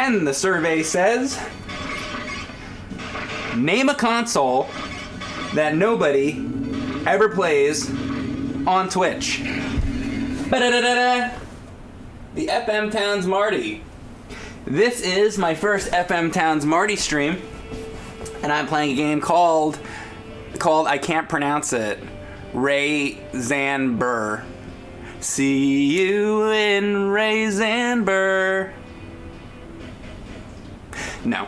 And the survey says, name a console that nobody ever plays on Twitch. Ba-da-da-da-da. The FM Towns Marty. This is my first FM Towns Marty stream, and I'm playing a game called I can't pronounce it, Rayxanber. See you in Rayxanber. No.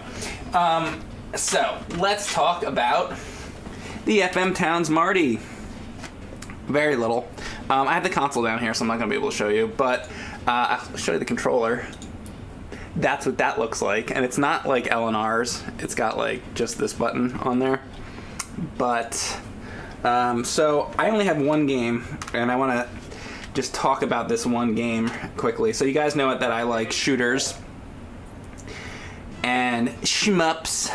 So, let's talk about the FM Towns Marty. Very little. I have the console down here, so I'm not going to be able to show you, but I'll show you the controller. That's what that looks like, and it's not like LNR's. It's got like just this button on there. But, so I only have one game, and I want to just talk about this one game quickly. So you guys know that I like shooters and shmups.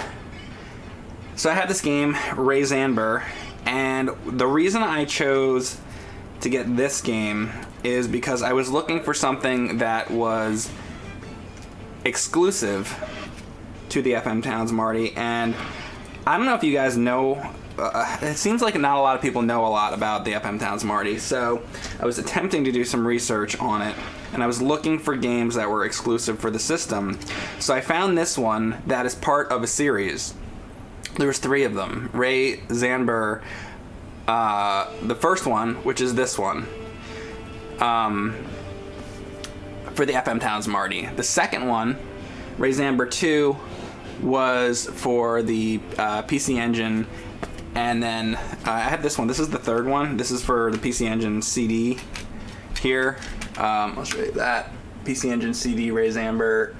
So I have this game, Rayxanber, and the reason I chose to get this game is because I was looking for something that was exclusive to the FM Towns Marty, and I don't know if you guys know, it seems like not a lot of people know a lot about the FM Towns Marty, so I was attempting to do some research on it, and I was looking for games that were exclusive for the system. So I found this one that is part of a series. There was 3 of them. Rayxanber, the first one, which is this one, for the FM Towns Marty. The second one, Rayxanber 2, was for the PC Engine, and then I have this one. This is the third one. This is for the PC Engine CD here. I'll show you that. PC Engine CD, Rayxanber.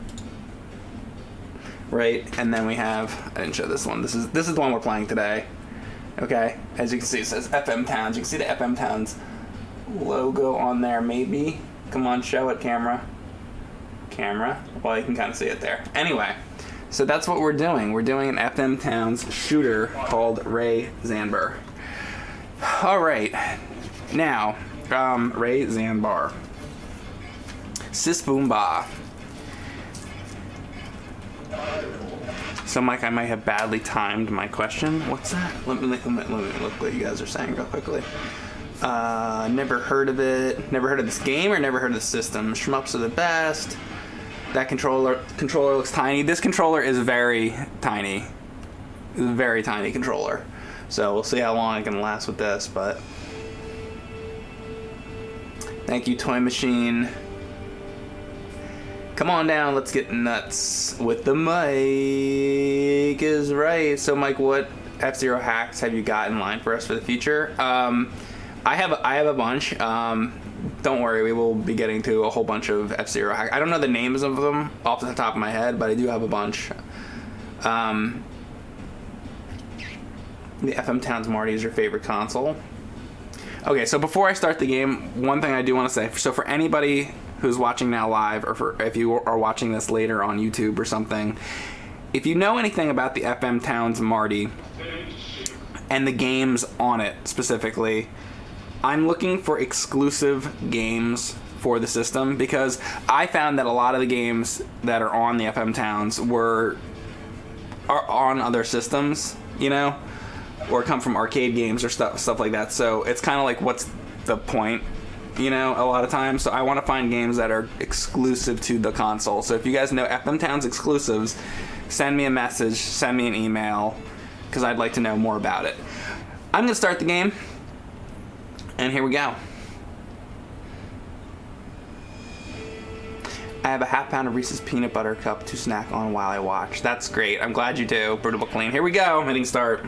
Right, and then we have, I didn't show this one. This is the one we're playing today. Okay, as you can see, it says FM Towns. You can see the FM Towns logo on there, maybe. Come on, show it, camera. Well, you can kind of see it there. Anyway, so that's what we're doing. We're doing an FM Towns shooter called Rayxanber. All right, now, Rayxanber. Sis Boom Ba. So, Mike, I might have badly timed my question. What's that? Let me look what you guys are saying real quickly. Never heard of it. Never heard of this game or never heard of the system. Shmups are the best. That controller looks tiny. This controller is very tiny. It's a very tiny controller. So we'll see how long I can last with this, but thank you, Toy Machine. Come on down, let's get nuts with the mic is right. So Mike, what F-Zero hacks have you got in line for us for the future? I have a bunch. Don't worry, we will be getting to a whole bunch of F-Zero hacks. I don't know the names of them off the top of my head, but I do have a bunch. The FM Towns Marty is your favorite console. Okay, so before I start the game, one thing I do want to say. So for anybody who's watching now live, or if you are watching this later on YouTube or something, if you know anything about the FM Towns Marty and the games on it specifically, I'm looking for exclusive games for the system, because I found that a lot of the games that are on the FM Towns are on other systems, you know, or come from arcade games or stuff like that. So it's kind of like, what's the point? You know, a lot of times. So I want to find games that are exclusive to the console. So if you guys know FM Towns exclusives, send me a message, send me an email, because I'd like to know more about it. I'm going to start the game, and here we go. I have a half pound of Reese's Peanut Butter Cup to snack on while I watch. That's great. I'm glad you do. Brutable Clean. Here we go. Hitting start.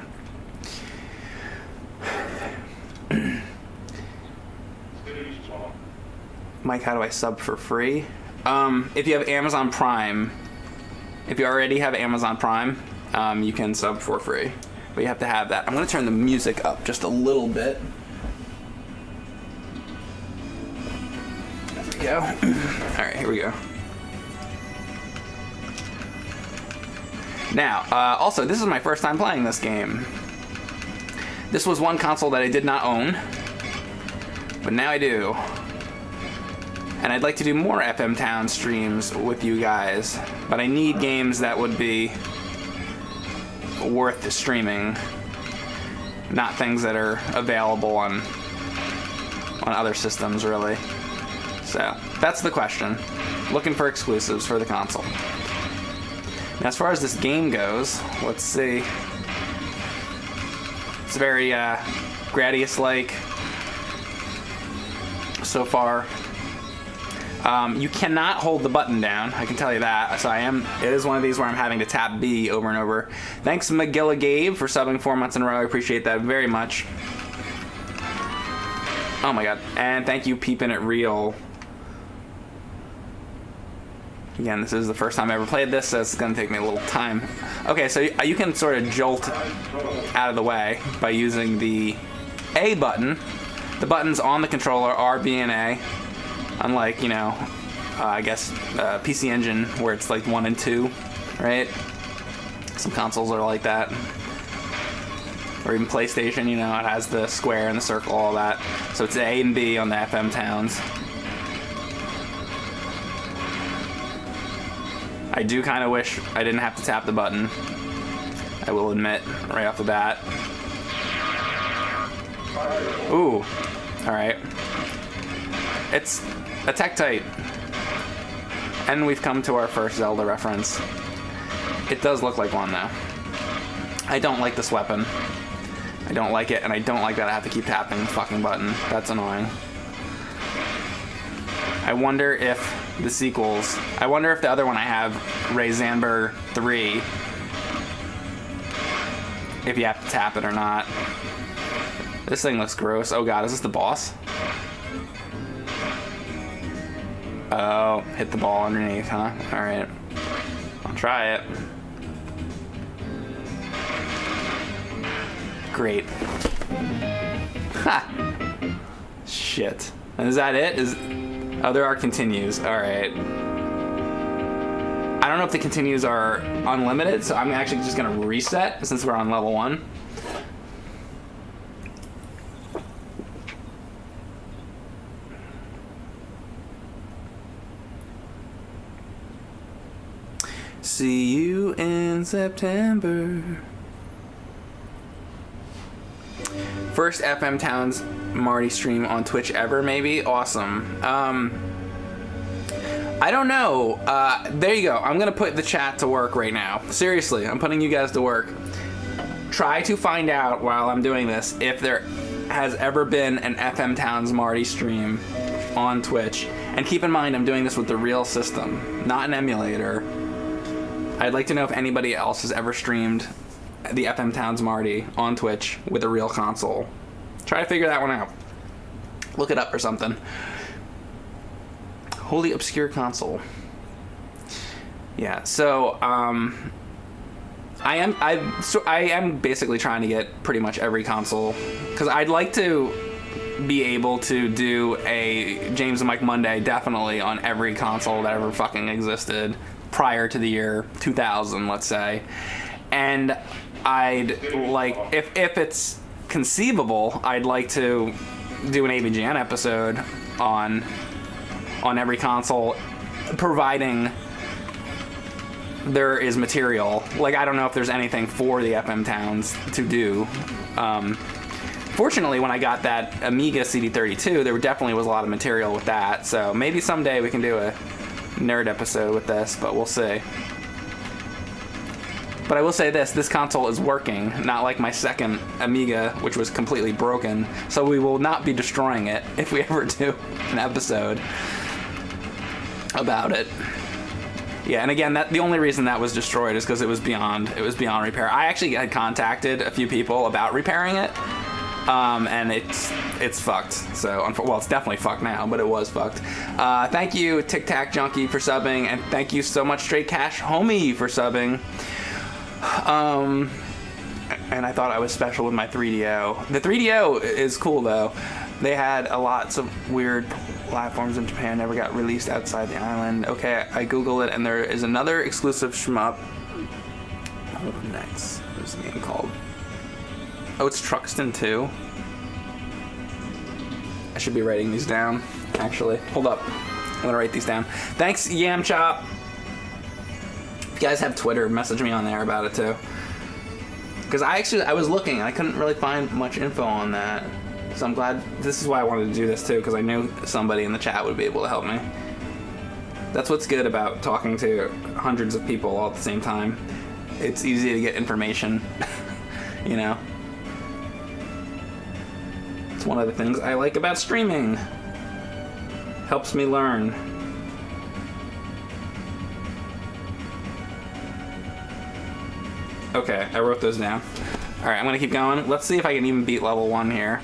Mike, how do I sub for free? If you have Amazon Prime, if you already have Amazon Prime, you can sub for free. But you have to have that. I'm going to turn the music up just a little bit. There we go. Alright, here we go. Now, also, this is my first time playing this game. This was one console that I did not own, but now I do. And I'd like to do more FM Town streams with you guys, but I need games that would be worth streaming, not things that are available on other systems, really. So that's the question. Looking for exclusives for the console. Now, as far as this game goes, let's see. It's very Gradius-like so far. You cannot hold the button down, I can tell you that. So it is one of these where I'm having to tap B over and over. Thanks McGillagabe for subbing 4 months in a row. I appreciate that very much. Oh my god. And thank you Peepin' It Real. Again, this is the first time I ever played this, so it's gonna take me a little time. Okay, so you can sort of jolt out of the way by using the A button. The buttons on the controller are B and A. Unlike, you know, I guess PC Engine, where it's like 1 and 2, right? Some consoles are like that. Or even PlayStation, you know, it has the square and the circle, all that. So it's A and B on the FM Towns. I do kind of wish I didn't have to tap the button. I will admit, right off the bat. Ooh, alright. It's Attack Tight. And we've come to our first Zelda reference. It does look like one, though. I don't like this weapon. I don't like it, and I don't like that I have to keep tapping the fucking button. That's annoying. I wonder if the sequels... I wonder if the other one I have, Rayxanber 3, if you have to tap it or not. This thing looks gross. Oh god, is this the boss? Oh, hit the ball underneath, huh? Alright. I'll try it. Great. Ha! Shit. And is that it? Oh, there are continues. Alright. I don't know if the continues are unlimited, so I'm actually just gonna reset since we're on level 1. See you in September. First FM Towns Marty stream on Twitch ever, maybe? Awesome. I don't know. There you go. I'm gonna put the chat to work right now. Seriously, I'm putting you guys to work. Try to find out while I'm doing this if there has ever been an FM Towns Marty stream on Twitch. And keep in mind, I'm doing this with the real system, not an emulator. I'd like to know if anybody else has ever streamed the FM Towns Marty on Twitch with a real console. Try to figure that one out. Look it up or something. Wholly obscure console. Yeah, so I am basically trying to get pretty much every console, because I'd like to be able to do a James and Mike Monday definitely on every console that ever fucking existed prior to the year 2000, let's say. And I'd like, if it's conceivable, I'd like to do an AVGN episode on every console, providing there is material. Like, I don't know if there's anything for the FM Towns to do. Fortunately, when I got that Amiga CD32, there definitely was a lot of material with that. So maybe someday we can do a nerd episode with this, but we'll see. But I will say this console is working, not like my second Amiga, which was completely broken. So we will not be destroying it if we ever do an episode about it. Yeah, and again, the only reason that was destroyed is because it was beyond repair. I actually had contacted a few people about repairing it, and it's fucked. So, well, it's definitely fucked now, but it was fucked. Thank you, Tic Tac Junkie, for subbing, and thank you so much, Straight Cash Homie, for subbing. And I thought I was special with my 3DO. The 3DO is cool, though. They had lots of weird platforms in Japan, never got released outside the island. Okay, I Googled it, and there is another exclusive shmup. Oh, next. What's the name called? Oh, it's Truxton 2. I should be writing these down, actually. Hold up. I'm gonna write these down. Thanks, Yam Chop. If you guys have Twitter, message me on there about it too. Because I was looking and I couldn't really find much info on that. So I'm glad, this is why I wanted to do this too, because I knew somebody in the chat would be able to help me. That's what's good about talking to hundreds of people all at the same time. It's easy to get information, you know? It's one of the things I like about streaming. Helps me learn. Okay, I wrote those down. Alright, I'm gonna keep going. Let's see if I can even beat level 1 here.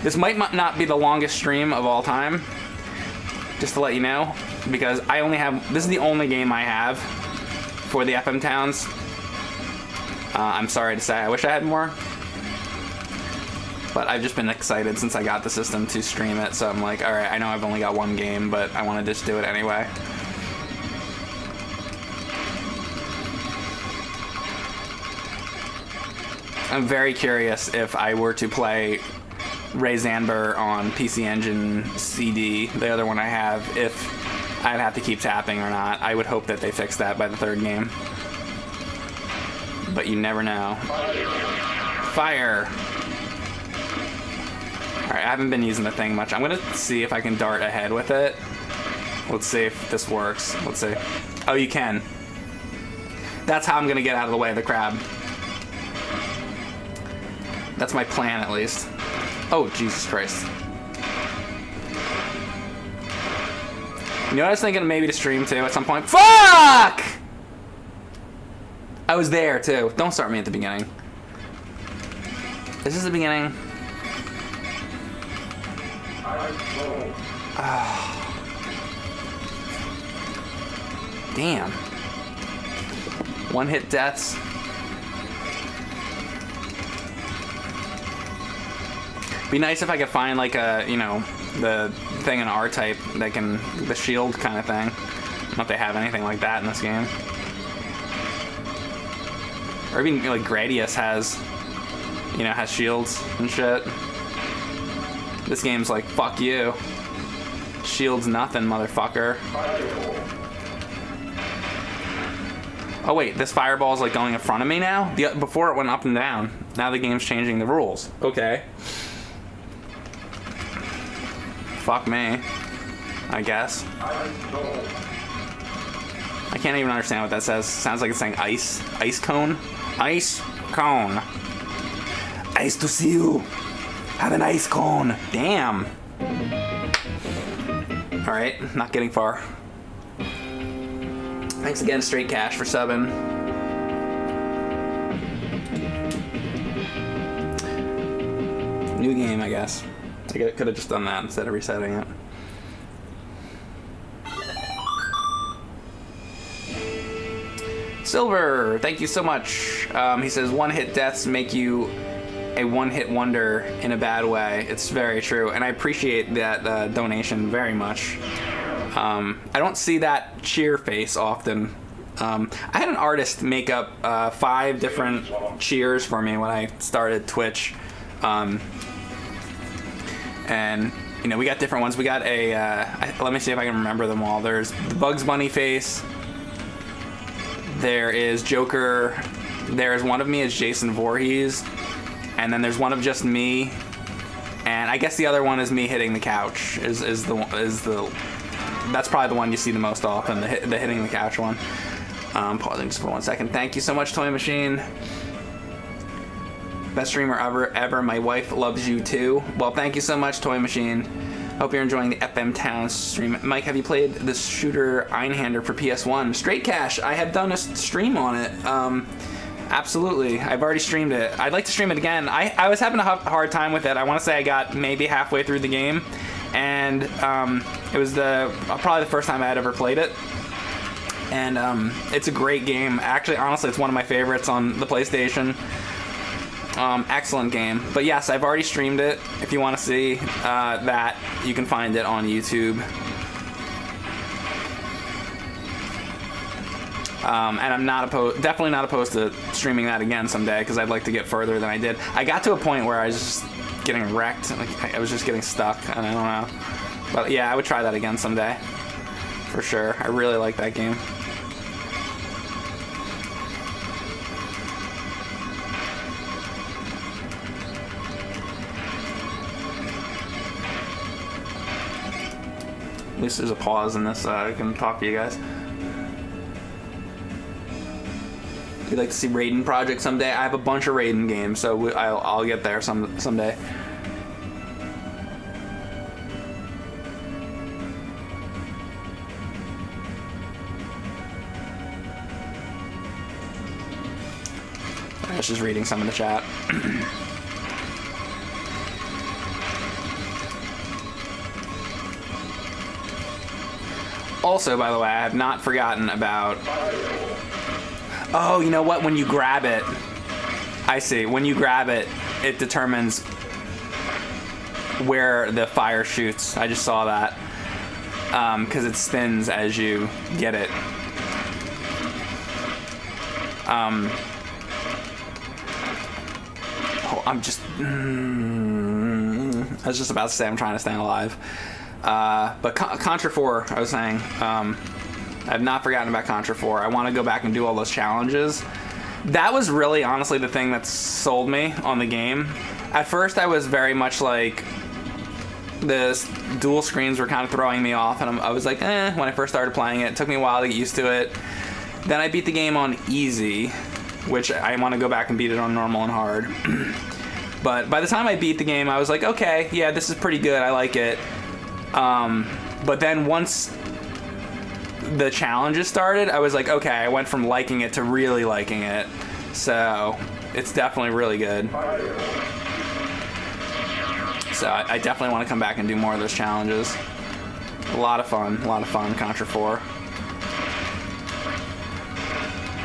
This might not be the longest stream of all time, just to let you know, because I only have, this is the only game I have for the FM Towns. I'm sorry to say, I wish I had more, but I've just been excited since I got the system to stream it, so I'm like, alright, I know I've only got one game, but I want to just do it anyway. I'm very curious if I were to play Rayxanber on PC Engine CD, the other one I have, if I'd have to keep tapping or not. I would hope that they fix that by the third game. But you never know. Fire! Alright, I haven't been using the thing much. I'm gonna see if I can dart ahead with it. Let's see if this works. Let's see. Oh, you can. That's how I'm gonna get out of the way of the crab. That's my plan, at least. Oh, Jesus Christ. You know what I was thinking maybe to stream too at some point? Fuck! I was there too. Don't start me at the beginning. Is this the beginning? Oh. Damn. One-hit deaths. Be nice if I could find like a, you know, the thing in R-Type that can, the shield kind of thing. I don't know if they have anything like that in this game. Or even like Gradius has, you know, has shields and shit. This game's like, fuck you. Shields nothing, motherfucker. Oh wait, this fireball's like going in front of me now? Before it went up and down. Now the game's changing the rules. Okay. Fuck me, I guess. I can't even understand what that says. Sounds like it's saying ice. Ice cone? Ice cone. Ice to see you. Have an ice cone. Damn. Alright, not getting far. Thanks again, Straight Cash, for subbing. New game, I guess. I could have just done that instead of resetting it. Silver, thank you so much. He says, one-hit deaths make you a one-hit wonder in a bad way. It's very true, and I appreciate that donation very much. I don't see that cheer face often. I had an artist make up 5 different cheers for me when I started Twitch. And, you know, we got different ones. We got a, let me see if I can remember them all. There's the Bugs Bunny face. There is Joker. There's one of me as Jason Voorhees. And then there's one of just me. And I guess the other one is me hitting the couch. That's probably the one you see the most often, the hitting the couch one. Pausing just for 1 second. Thank you so much, Toy Machine. Best streamer ever. My wife loves you too. Well, thank you so much, Toy Machine. Hope you're enjoying the FM Town stream. Mike, have you played the shooter Einhander for PS1? Straight Cash, I have done a stream on it. Absolutely. I've already streamed it. I'd like to stream it again. I was having a hard time with it. I want to say I got maybe halfway through the game. And it was probably the first time I had ever played it. And it's a great game. Actually, honestly, it's one of my favorites on the PlayStation. Excellent game. But yes, I've already streamed it. If you want to see that, you can find it on YouTube. And I'm definitely not opposed to streaming that again someday, because I'd like to get further than I did. I got to a point where I was just getting wrecked. Like, I was just getting stuck, and I don't know. But yeah, I would try that again someday. for sure. I really like that game. At least there's a pause in this so I can talk to you guys. You'd like to see Raiden Project someday? I have a bunch of Raiden games, so I'll get there someday. I was just reading some in the chat. Also, by the way, I have not forgotten about... Oh, you know what? When you grab it... I see. When you grab it, it determines where the fire shoots. I just saw that. Because it spins as you get it. Oh, I'm just... I was just about to say I'm trying to stay alive. But Contra 4, I was saying, I have not forgotten about Contra 4. I want to go back and do all those challenges. That was really, honestly, the thing that sold me on the game. At first, I was very much like, the dual screens were kind of throwing me off, and I was like, when I first started playing it. It took me a while to get used to it. Then I beat the game on easy, which I want to go back and beat it on normal and hard. But by the time I beat the game, I was like, okay, yeah, this is pretty good. I like it. But then once the challenges started, I was like, okay, I went from liking it to really liking it. So it's definitely really good. So I definitely want to come back and do more of those challenges. A lot of fun, Contra 4.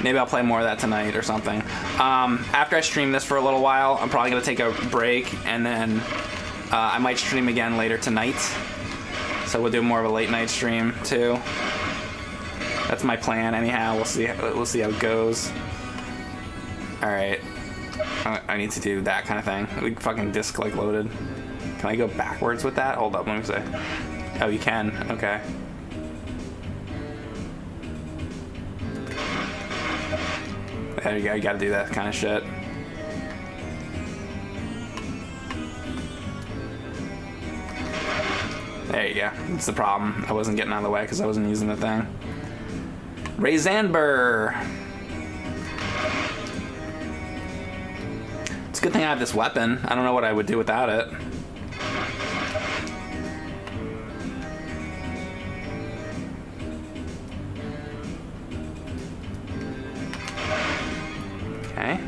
Maybe I'll play more of that tonight or something. After I stream this for a little while, I'm probably going to take a break, and then I might stream again later tonight. So we'll do more of a late night stream too. That's my plan anyhow. We'll see how it goes. Alright. I need to do that kind of thing. We fucking disc like loaded. Can I go backwards with that? Hold up, let me see. Oh, you can. Okay. There you go, you gotta do that kind of shit. There you go. That's the problem. I wasn't getting out of the way because I wasn't using the thing. Rayxanber. It's a good thing I have this weapon. I don't know what I would do without it. Okay.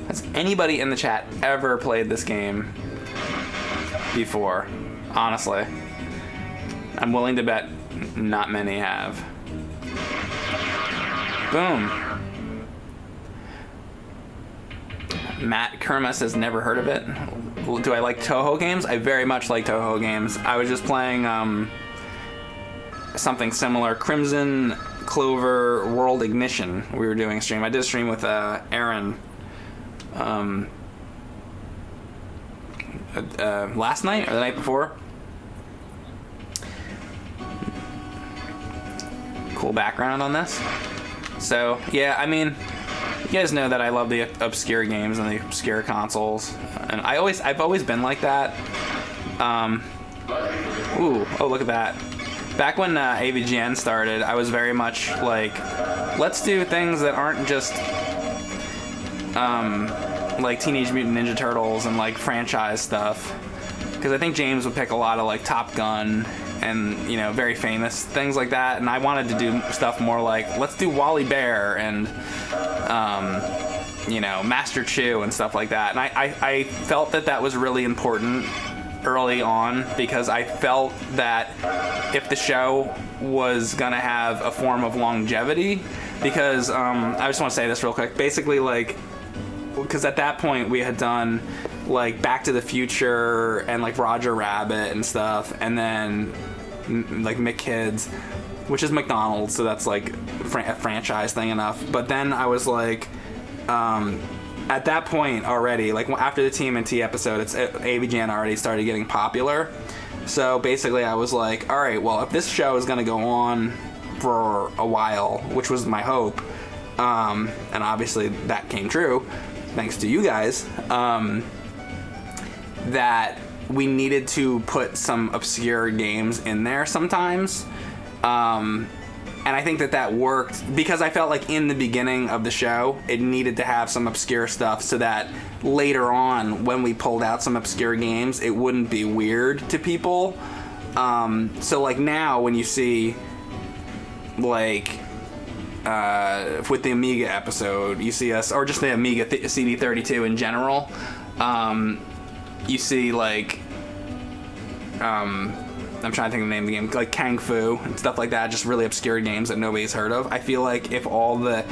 Has anybody in the chat ever played this game before? Honestly, I'm willing to bet not many have. Boom. Matt Kerma says never heard of it. Do I like Toho games? I very much like Toho games. I was just playing something similar, Crimson Clover World Ignition. We were doing a stream. I did a stream with Aaron last night or the night before. Cool background on this. So yeah, I mean, you guys know that I love the obscure games and the obscure consoles, and I've always been like that. Ooh, oh look at that. Back when AVGN started, I was very much like, let's do things that aren't just like Teenage Mutant Ninja Turtles and like franchise stuff, because I think James would pick a lot of like Top Gun and, you know, very famous things like that, and I wanted to do stuff more like, let's do Wally Bear and you know, Master Chew and stuff like that. And I felt that was really important early on, because I felt that if the show was gonna have a form of longevity, because I just want to say this real quick, basically, like, because at that point we had done like Back to the Future and like Roger Rabbit and stuff, and then like McKids, which is McDonald's, so that's like a franchise thing enough. But then I was like, at that point already, like after the TMNT episode, AVGN already started getting popular. So basically I was like, all right, well, if this show is going to go on for a while, which was my hope, and obviously that came true, thanks to you guys, that we needed to put some obscure games in there sometimes. And I think that worked because I felt like in the beginning of the show, it needed to have some obscure stuff so that later on, when we pulled out some obscure games, it wouldn't be weird to people. So like now when you see like with the Amiga episode, you see us, or just the Amiga CD32 in general, you see like I'm trying to think of the name of the game, like Kung Fu and stuff like that, just really obscure games that nobody's heard of. I feel like if all the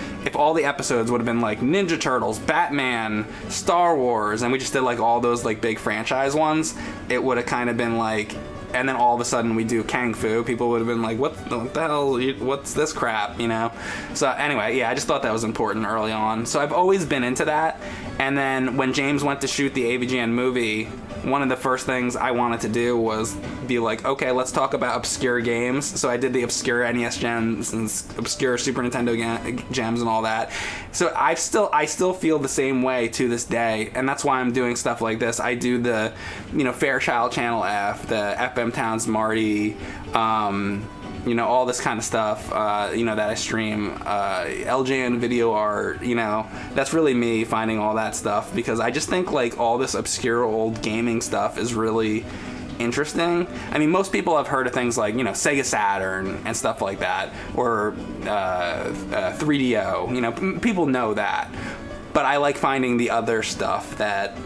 episodes would have been like Ninja Turtles, Batman, Star Wars, and we just did like all those like big franchise ones, it would have kind of been like, and then all of a sudden we do Kung Fu, people would have been like, what the hell, what's this crap, you know? So anyway, yeah, I just thought that was important early on. So I've always been into that. And then when James went to shoot the AVGN movie, one of the first things I wanted to do was be like, okay, let's talk about obscure games. So I did the obscure NES gems and obscure Super Nintendo gems and all that. So I still feel the same way to this day, and that's why I'm doing stuff like this. I do the, Fairchild Channel F, the FM Towns Marty, all this kind of stuff, that I stream, LJN video art, that's really me finding all that stuff, because I just think like all this obscure old gaming stuff is really interesting. I mean, most people have heard of things like, Sega Saturn and stuff like that, or 3DO, people know that, but I like finding the other stuff that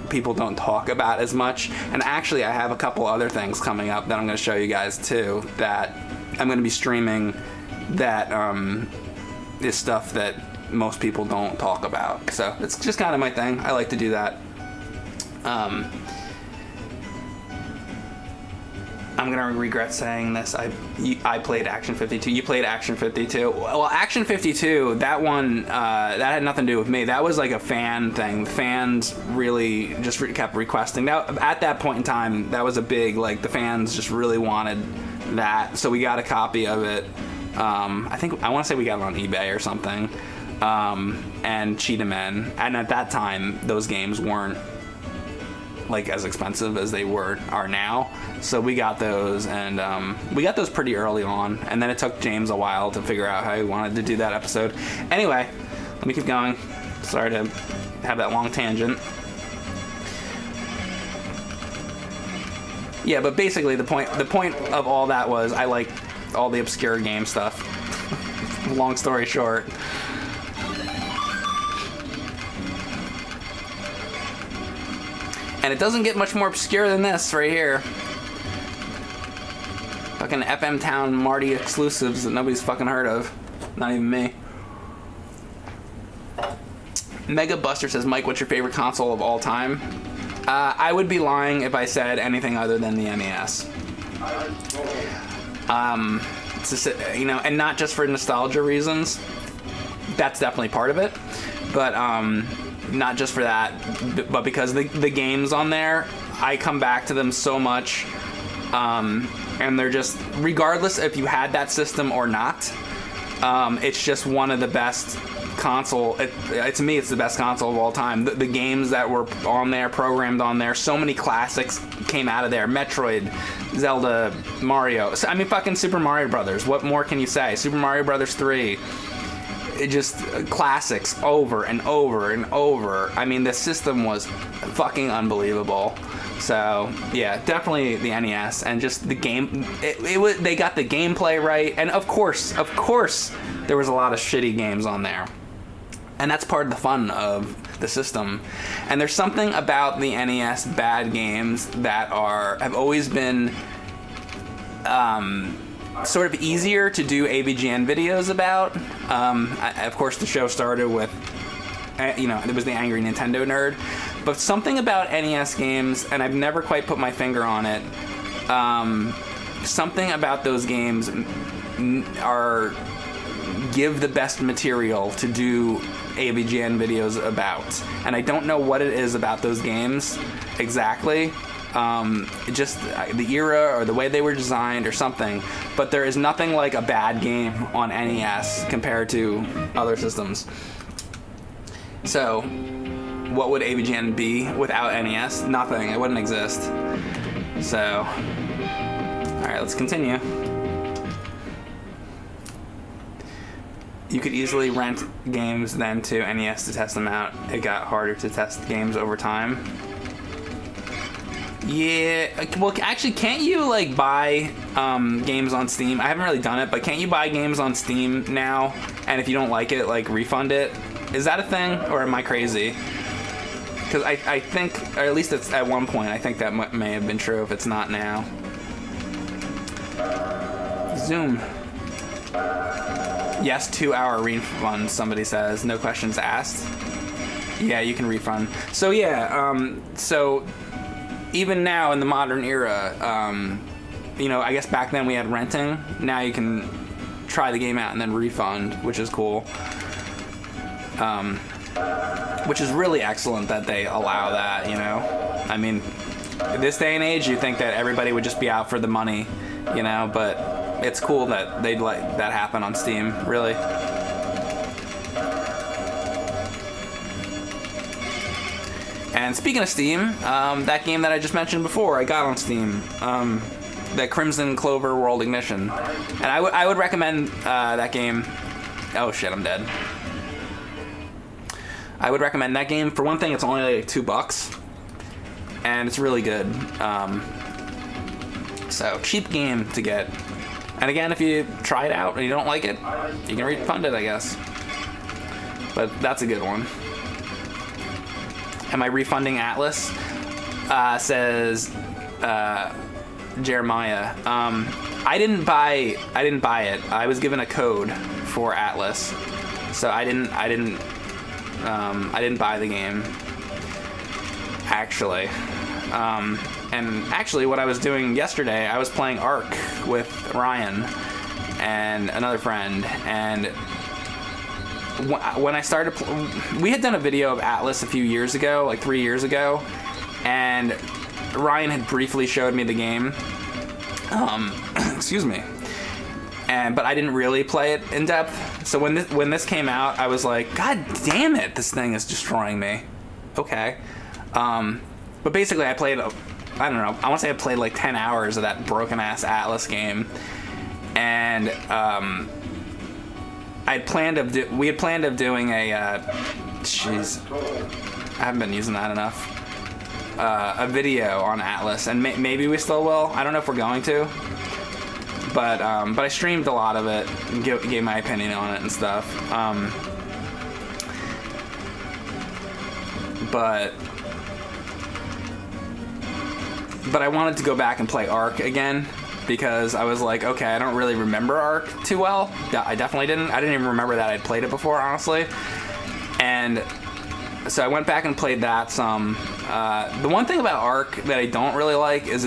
people don't talk about as much. And actually I have a couple other things coming up that I'm going to show you guys too, that I'm going to be streaming, that is stuff that most people don't talk about. So it's just kind of my thing. I like to do that. I'm gonna regret saying this. I played Action 52. You played Action 52. Well, Action 52, that one, that had nothing to do with me. That was like a fan thing. Fans really just kept requesting. That, at that point in time, that was a big, like, the fans just really wanted that. So we got a copy of it. I want to say we got it on eBay or something. And Cheetah Men. And at that time, those games weren't like as expensive as they are now, so we got those, and we got those pretty early on, and then it took James a while to figure out how he wanted to do that episode. Anyway, let me keep going. Sorry to have that long tangent. Yeah, but basically the point of all that was I like all the obscure game stuff. Long story short. And it doesn't get much more obscure than this right here. Fucking FM Town Marty exclusives that nobody's fucking heard of. Not even me. Mega Buster says, Mike, what's your favorite console of all time? I would be lying if I said anything other than the NES. It's just, and not just for nostalgia reasons. That's definitely part of it. But, not just for that, but because the games on there, I come back to them so much, and they're just, regardless if you had that system or not, it's just one of the best console. To me, it's the best console of all time. The games that were on there, programmed on there, so many classics came out of there. Metroid, Zelda, Mario. I mean, fucking Super Mario Brothers. What more can you say? Super Mario Brothers 3. It just classics over and over and over. I mean, the system was fucking unbelievable. So yeah, definitely the NES, and just the game. They got the gameplay right, and of course, there was a lot of shitty games on there, and that's part of the fun of the system. And there's something about the NES bad games that have always been sort of easier to do AVGN videos about. Of course, the show started with, it was the Angry Nintendo Nerd, but something about NES games, and I've never quite put my finger on it, something about those games give the best material to do AVGN videos about. And I don't know what it is about those games exactly, just the era or the way they were designed or something. But there is nothing like a bad game on NES compared to other systems. So, what would AVGN be without NES? Nothing. It wouldn't exist. So, alright, let's continue. You could easily rent games then to NES to test them out. It got harder to test games over time. Yeah, well, actually, can't you, like, buy games on Steam? I haven't really done it, but can't you buy games on Steam now? And if you don't like it, like, refund it? Is that a thing, or am I crazy? Because I think, or at least it's at one point, I think that may have been true if it's not now. Zoom. Yes, 2-hour refund, somebody says. No questions asked. Yeah, you can refund. So yeah, so even now in the modern era, you know, I guess back then we had renting. Now you can try the game out and then refund, which is cool. Which is really excellent that they allow that, you know? I mean, in this day and age, you'd think that everybody would just be out for the money, you know, but it's cool that they'd let that happen on Steam, really. And speaking of Steam, that game that I just mentioned before, I got on Steam, the Crimson Clover World Ignition. And I would recommend that game. Oh shit, I'm dead. I would recommend that game. For one thing, it's only like $2, and it's really good. So, cheap game to get. And again, if you try it out and you don't like it, you can refund it, I guess. But that's a good one. Am I refunding Atlas? Says Jeremiah. I didn't buy it. I was given a code for Atlas, so I didn't buy the game. Actually. And actually, what I was doing yesterday, I was playing Ark with Ryan and another friend, and when I started, we had done a video of Atlas a few years ago, like 3 years ago, and Ryan had briefly showed me the game. Excuse me. But I didn't really play it in depth. So when this came out, I was like, God damn it, this thing is destroying me. Okay. But basically, I played, I don't know, I want to say I played like 10 hours of that broken-ass Atlas game. And we had planned of doing a, jeez, I haven't been using that enough. A video on Atlas, and maybe we still will. I don't know if we're going to. But I streamed a lot of it and gave my opinion on it and stuff. But I wanted to go back and play Ark again because I was like, okay, I don't really remember Ark too well. I definitely didn't. I didn't even remember that I'd played it before, honestly. And so I went back and played that some. The one thing about Ark that I don't really like is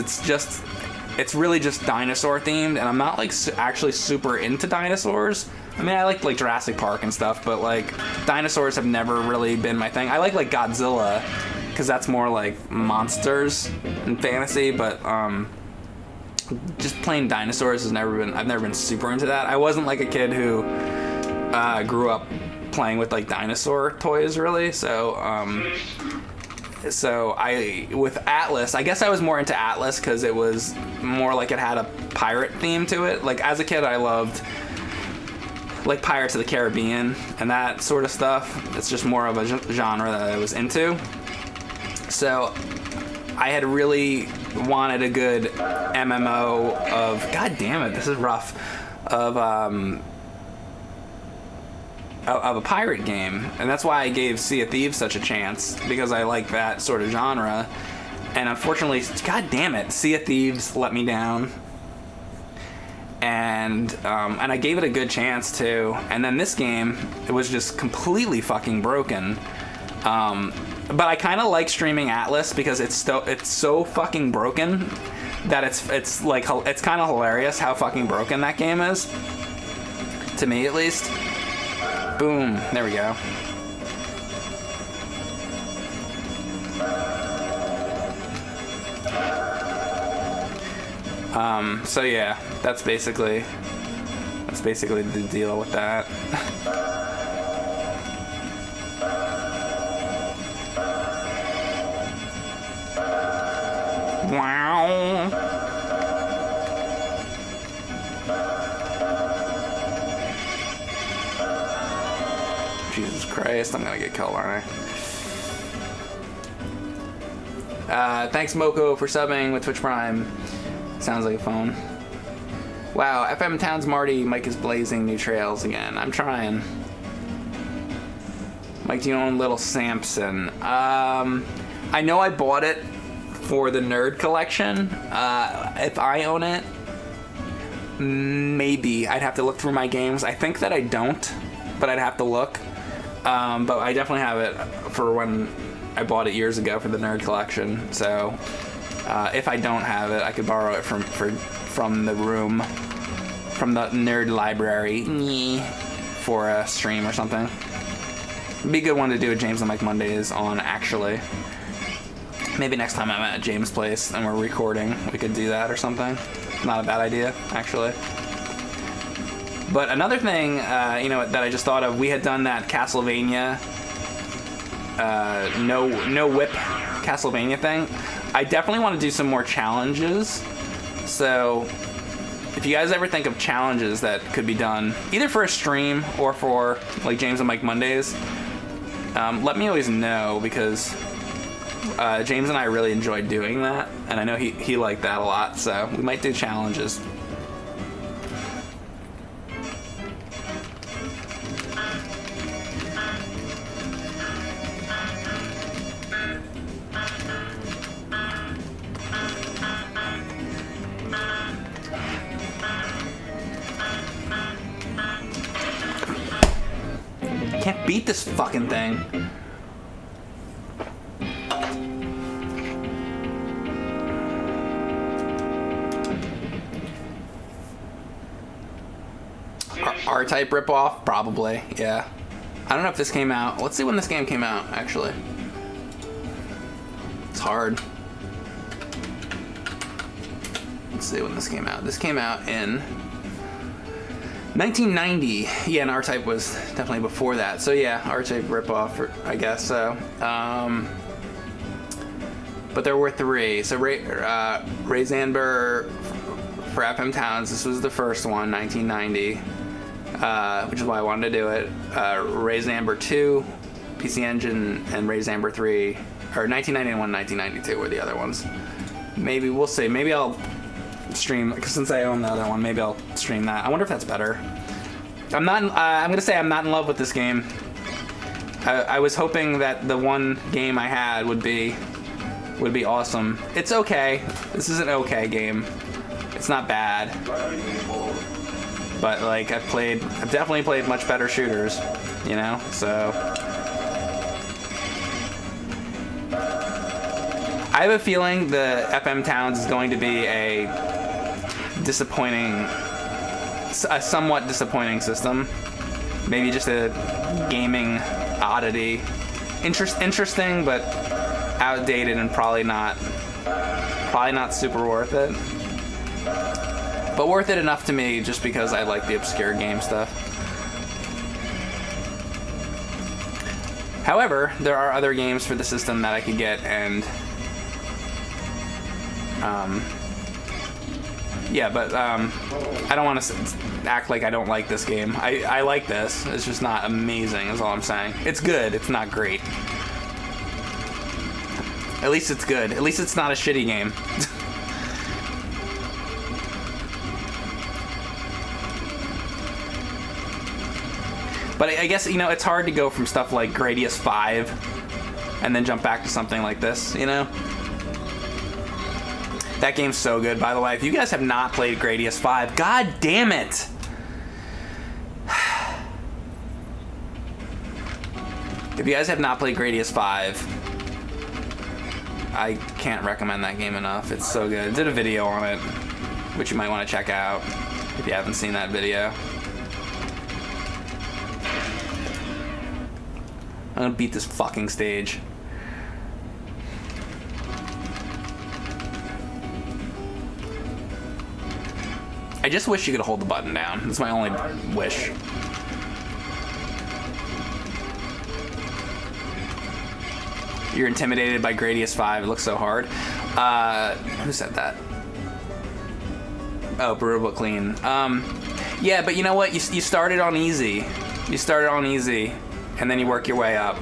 it's really just dinosaur themed, and I'm not like actually super into dinosaurs. I mean, I like Jurassic Park and stuff, but like dinosaurs have never really been my thing. I like Godzilla because that's more like monsters and fantasy, but just plain dinosaurs has never been. I've never been super into that. I wasn't like a kid who grew up playing with like dinosaur toys, really. So with Atlas, I guess I was more into Atlas because it was more like it had a pirate theme to it. Like as a kid, I loved like Pirates of the Caribbean and that sort of stuff. It's just more of a genre that I was into. So I had really wanted a good MMO of, God damn it, this is rough, of a pirate game, and that's why I gave Sea of Thieves such a chance, because I like that sort of genre. And unfortunately, God damn it, Sea of Thieves let me down. And I gave it a good chance too. And then this game, it was just completely fucking broken. But I kind of like streaming Atlas because it's so fucking broken that it's kind of hilarious how fucking broken that game is. To me, at least. Boom. There we go. So yeah, that's basically the deal with that. Wow. Jesus Christ, I'm gonna get killed, aren't I? Thanks Moko for subbing with Twitch Prime. Sounds like a phone. Wow, FM Towns Marty, Mike is blazing new trails again. I'm trying. Mike, do you own Little Samson? I know I bought it for the Nerd Collection. If I own it, maybe. I'd have to look through my games. I think that I don't, but I'd have to look. But I definitely have it for when I bought it years ago for the Nerd Collection. So if I don't have it, I could borrow it from the room, from the Nerd Library for a stream or something. It'd be a good one to do a James and Mike Mondays on, actually. Maybe next time I'm at James' place and we're recording, we could do that or something. Not a bad idea, actually. But another thing, that I just thought of, we had done that Castlevania, no whip Castlevania thing. I definitely want to do some more challenges. So if you guys ever think of challenges that could be done, either for a stream or for like James and Mike Mondays, let me always know, because James and I really enjoyed doing that, and I know he liked that a lot, so we might do challenges. Can't beat this fucking thing. R-Type ripoff? Probably, yeah. I don't know if this came out. Let's see when this game came out, actually. It's hard. Let's see when this came out. This came out in 1990. Yeah, and R-Type was definitely before that. So yeah, R-Type ripoff, I guess so. But there were three. So Rayxanber for FM Towns, this was the first one, 1990. Which is why I wanted to do it. Rayxanber 2, PC Engine, and Rayxanber 3, or 1991, 1992 were the other ones. Maybe, we'll see. Maybe I'll stream, because since I own the other one, maybe I'll stream that. I wonder if that's better. I'm gonna say I'm not in love with this game. I was hoping that the one game I had would be awesome. It's okay. This is an okay game. It's not bad. But like I've definitely played much better shooters, you know, so. I have a feeling the FM Towns is going to be a somewhat disappointing system. Maybe just a gaming oddity. Interesting, but outdated and probably not super worth it. But worth it enough to me just because I like the obscure game stuff. However, there are other games for the system that I could get, and yeah, but I don't want to act like I don't like this game. I like this. It's just not amazing, is all I'm saying. It's good. It's not great. At least it's good. At least it's not a shitty game. But I guess, you know, it's hard to go from stuff like Gradius 5 and then jump back to something like this, you know? That game's so good, by the way. If you guys have not played Gradius 5, god damn it! If you guys have not played Gradius 5, I can't recommend that game enough. It's so good. I did a video on it, which you might want to check out if you haven't seen that video. I'm gonna beat this fucking stage. I just wish you could hold the button down. That's my only wish. You're intimidated by Gradius 5. It looks so hard. Who said that? Oh, Brewable Clean. Yeah, but you know what? You started on easy. You started on easy, and then you work your way up.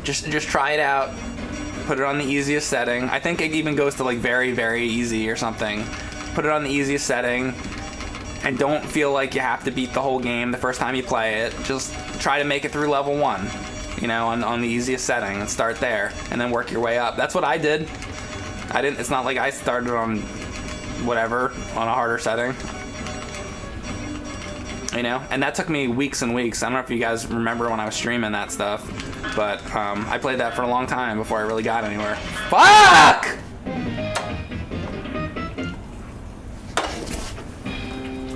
Just try it out. Put it on the easiest setting. I think it even goes to like very, very easy or something. Put it on the easiest setting, and don't feel like you have to beat the whole game the first time you play it. Just try to make it through level 1, you know, on the easiest setting, and start there, and then work your way up. That's what I did. It's not like I started on whatever, on a harder setting. You know, and that took me weeks and weeks. I don't know if you guys remember when I was streaming that stuff, but I played that for a long time before I really got anywhere. Fuck!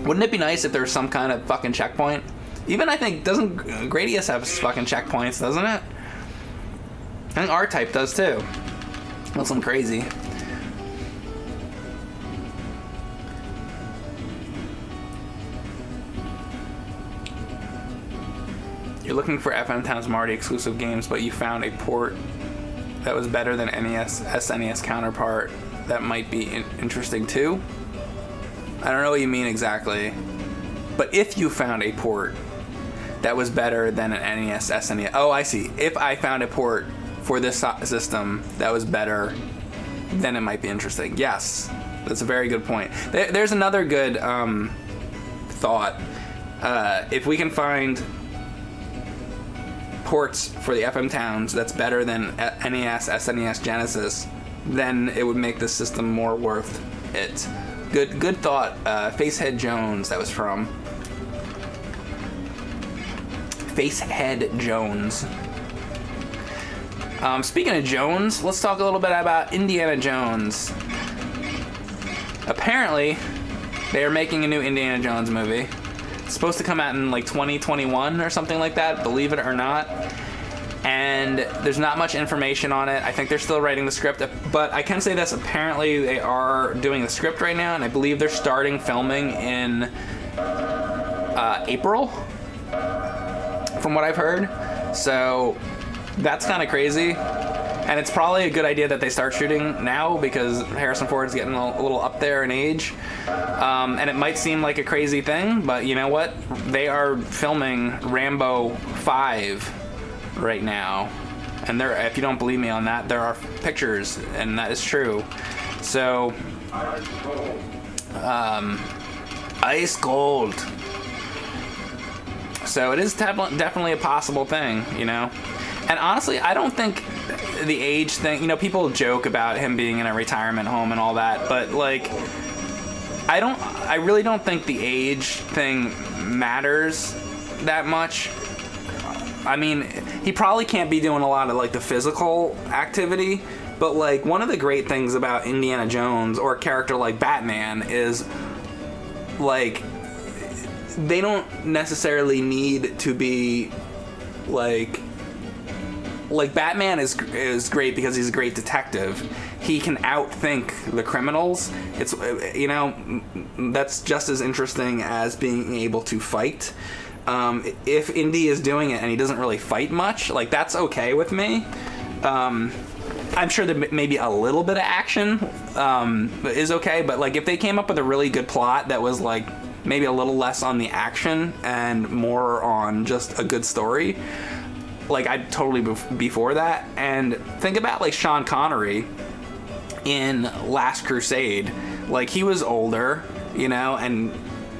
Wouldn't it be nice if there was some kind of fucking checkpoint? Even I think, doesn't Gradius have fucking checkpoints, doesn't it? I think R-Type does too. That's something crazy. You're looking for FM Towns Marty exclusive games, but you found a port that was better than SNES counterpart that might be interesting too. I don't know what you mean exactly, but if you found a port that was better than an NES, SNES. Oh, I see. If I found a port for this system that was better, then it might be interesting. Yes, that's a very good point. There's another good thought. If we can find ports for the FM Towns that's better than NES, SNES, Genesis, then it would make the system more worth it. Good thought. Facehead Jones, that was from. Facehead Jones. Speaking of Jones, let's talk a little bit about Indiana Jones. Apparently, they are making a new Indiana Jones movie. It's supposed to come out in like 2021 or something like that, believe it or not. And there's not much information on it. I think they're still writing the script, but I can say this, apparently they are doing the script right now, and I believe they're starting filming in April, from what I've heard. So that's kind of crazy. And it's probably a good idea that they start shooting now because Harrison Ford's getting a little up there in age. And it might seem like a crazy thing, but you know what? They are filming Rambo 5 right now. And if you don't believe me on that, there are pictures, and that is true. So, ice cold. So it is definitely a possible thing, you know? And honestly, I don't think the age thing, you know, people joke about him being in a retirement home and all that, but like, I really don't think the age thing matters that much. I mean, he probably can't be doing a lot of like the physical activity, but like one of the great things about Indiana Jones or a character like Batman is like they don't necessarily need to be like Batman is great because he's a great detective. He can outthink the criminals. It's, you know, that's just as interesting as being able to fight. If Indy is doing it and he doesn't really fight much, like that's okay with me. I'm sure that maybe a little bit of action is okay, but like if they came up with a really good plot that was like maybe a little less on the action and more on just a good story, like I'd totally be for that. And think about like Sean Connery in Last Crusade. Like he was older, you know, and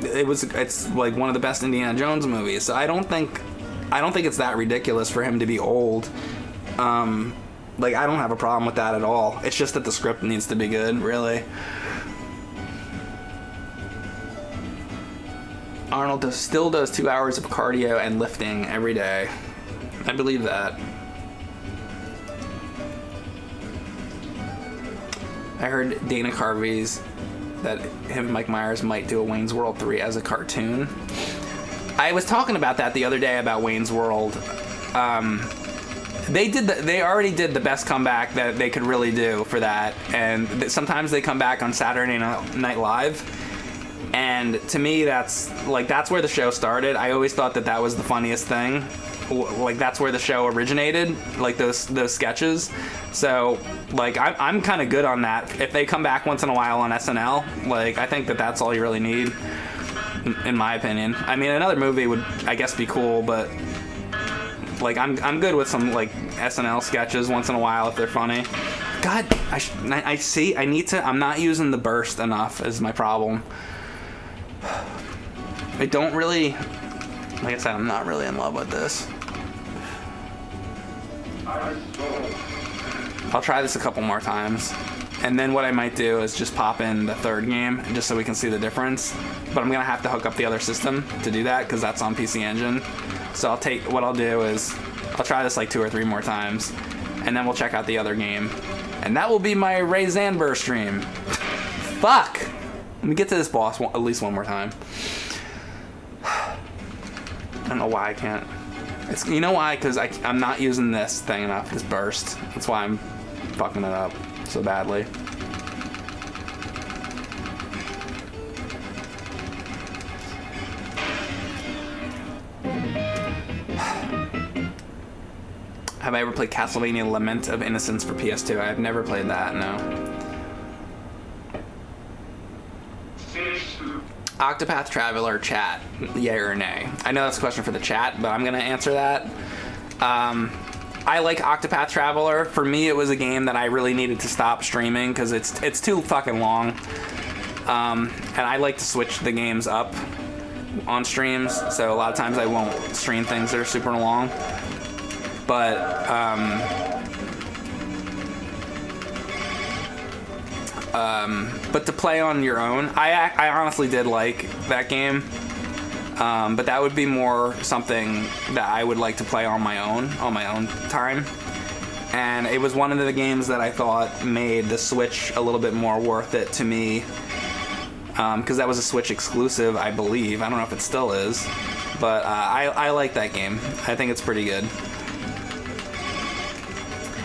it's like one of the best Indiana Jones movies. So I don't think it's that ridiculous for him to be old. Like I don't have a problem with that at all. It's just that the script needs to be good, really. Arnold still does 2 hours of cardio and lifting every day. I believe that. I heard Dana Carvey's that him and Mike Myers might do a Wayne's World 3 as a cartoon. I was talking about that the other day about Wayne's World. They already did the best comeback that they could really do for that, and sometimes they come back on Saturday Night Live, And to me, that's where the show started. I always thought that was the funniest thing. Like, that's where the show originated, like those sketches. So, like, I'm kind of good on that. If they come back once in a while on SNL, like, I think that's all you really need, in my opinion. I mean, another movie would, I guess, be cool, but like, I'm good with some like SNL sketches once in a while if they're funny. God, I see. I'm not using the burst enough is my problem. I don't really, like I said, I'm not really in love with this. I'll try this a couple more times. And then what I might do is just pop in the third game just so we can see the difference. But I'm going to have to hook up the other system to do that because that's on PC Engine. So what I'll do is I'll try this like 2 or 3 more times. And then we'll check out the other game. And that will be my Rayxanber stream. Fuck! Let me get to this boss at least one more time. I don't know why I can't. You know why? Because I'm not using this thing enough, this burst. That's why I'm fucking it up so badly. Have I ever played Castlevania Lament of Innocence for PS2? I have never played that, no. Octopath Traveler chat, yay or nay? I know that's a question for the chat, but I'm gonna answer that. I like Octopath Traveler. For me, it was a game that I really needed to stop streaming because it's too fucking long. And I like to switch the games up on streams, so a lot of times I won't stream things that are super long. But to play on your own, I honestly did like that game. But that would be more something that I would like to play on my own time. And it was one of the games that I thought made the Switch a little bit more worth it to me. Because that was a Switch exclusive, I believe. I don't know if it still is. But I like that game. I think it's pretty good.